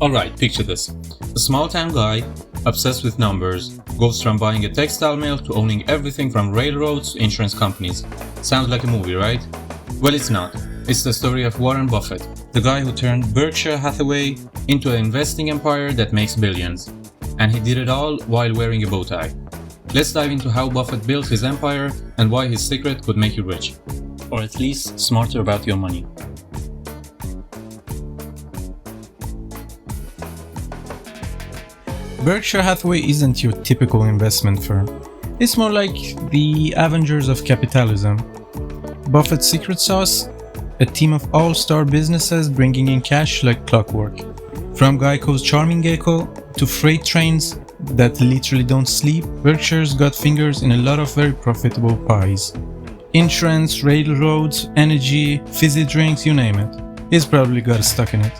Alright, picture this. A small town guy, obsessed with numbers, goes from buying a textile mill to owning everything from railroads to insurance companies. Sounds like a movie, right? Well, it's not. It's the story of Warren Buffett, the guy who turned Berkshire Hathaway into an investing empire that makes billions. And he did it all while wearing a bow tie. Let's dive into how Buffett built his empire and why his secret could make you rich. Or at least smarter about your money. Berkshire Hathaway isn't your typical investment firm. It's more like the Avengers of capitalism. Buffett's secret sauce? A team of all-star businesses bringing in cash like clockwork. From GEICO's charming gecko to freight trains that literally don't sleep, Berkshire's got fingers in a lot of very profitable pies. Insurance, railroads, energy, fizzy drinks, you name it. He's probably got a stock in it.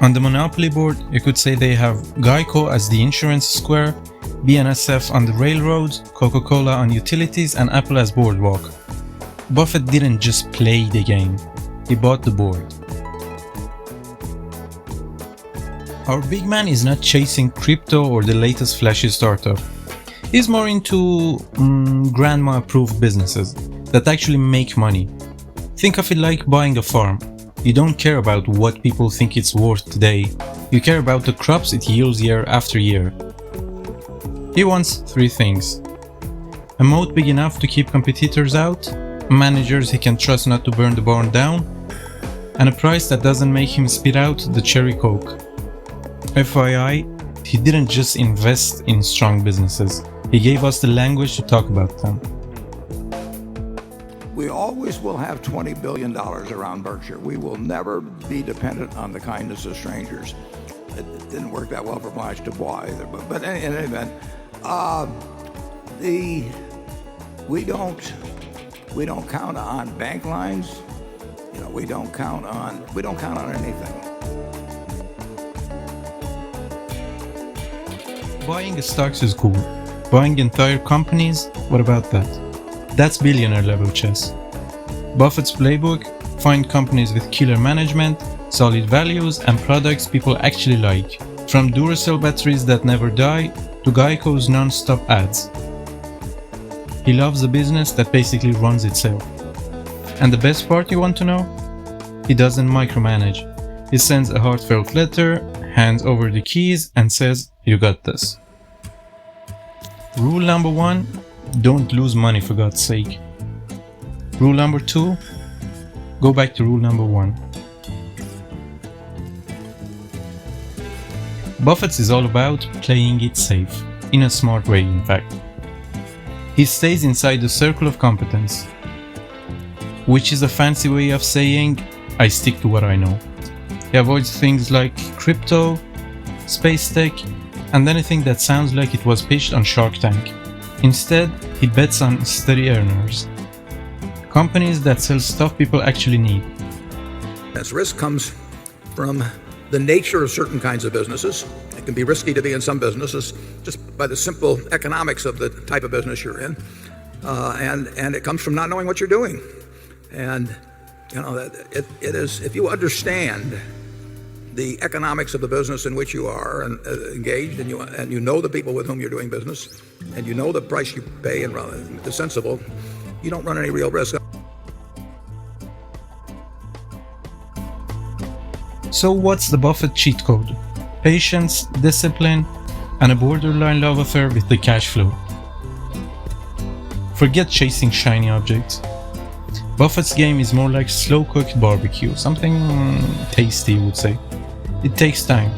On the monopoly board, you could say they have GEICO as the insurance square, BNSF on the railroads, Coca-Cola on utilities, and Apple as boardwalk. Buffett didn't just play the game, he bought the board. Our big man is not chasing crypto or the latest flashy startup. He's more into grandma-approved businesses that actually make money. Think of it like buying a farm. You don't care about what people think it's worth today, you care about the crops it yields year after year. He wants three things: a moat big enough to keep competitors out, managers he can trust not to burn the barn down, and a price that doesn't make him spit out the cherry coke. FYI, he didn't just invest in strong businesses, he gave us the language to talk about them. We always will have $20 billion around Berkshire. We will never be dependent on the kindness of strangers. It didn't work that well for Blanche Dubois either. But in any event, we don't count on bank lines. You know, we don't count on anything. Buying stocks is cool. Buying entire companies, what about that? That's billionaire level chess. Buffett's playbook: find companies with killer management, solid values, and products people actually like. From Duracell batteries that never die to GEICO's non-stop ads. He loves a business that basically runs itself. And the best part you want to know? He doesn't micromanage. He sends a heartfelt letter, hands over the keys, and says, "You got this." Rule number 1. Don't lose money for God's sake. Rule number 2. Go back to rule number 1. Buffett's is all about playing it safe, in a smart way in fact. He stays inside the circle of competence, which is a fancy way of saying, I stick to what I know. He avoids things like crypto, space tech, and anything that sounds like it was pitched on Shark Tank. Instead, he bets on steady earners. Companies that sell stuff people actually need. As risk comes from the nature of certain kinds of businesses. It can be risky to be in some businesses just by the simple economics of the type of business you're in. And it comes from not knowing what you're doing. And you know, it is, if you understand the economics of the business in which you are engaged, and you know the people with whom you're doing business, and you know the price you pay and the sensible, you don't run any real risk. So what's the Buffett cheat code? Patience, discipline, and a borderline love affair with the cash flow. Forget chasing shiny objects. Buffett's game is more like slow-cooked barbecue, something tasty you would say. It takes time.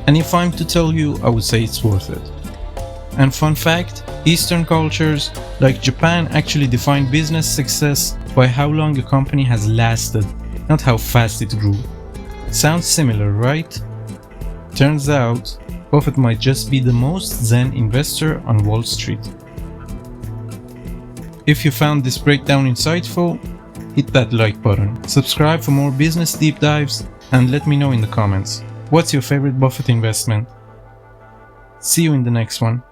And if I'm to tell you, I would say it's worth it. And fun fact, Eastern cultures like Japan actually define business success by how long a company has lasted, not how fast it grew. Sounds similar, right? Turns out, Buffett might just be the most zen investor on Wall Street. If you found this breakdown insightful, hit that like button, subscribe for more business deep dives, and let me know in the comments, what's your favorite Buffett investment? See you in the next one.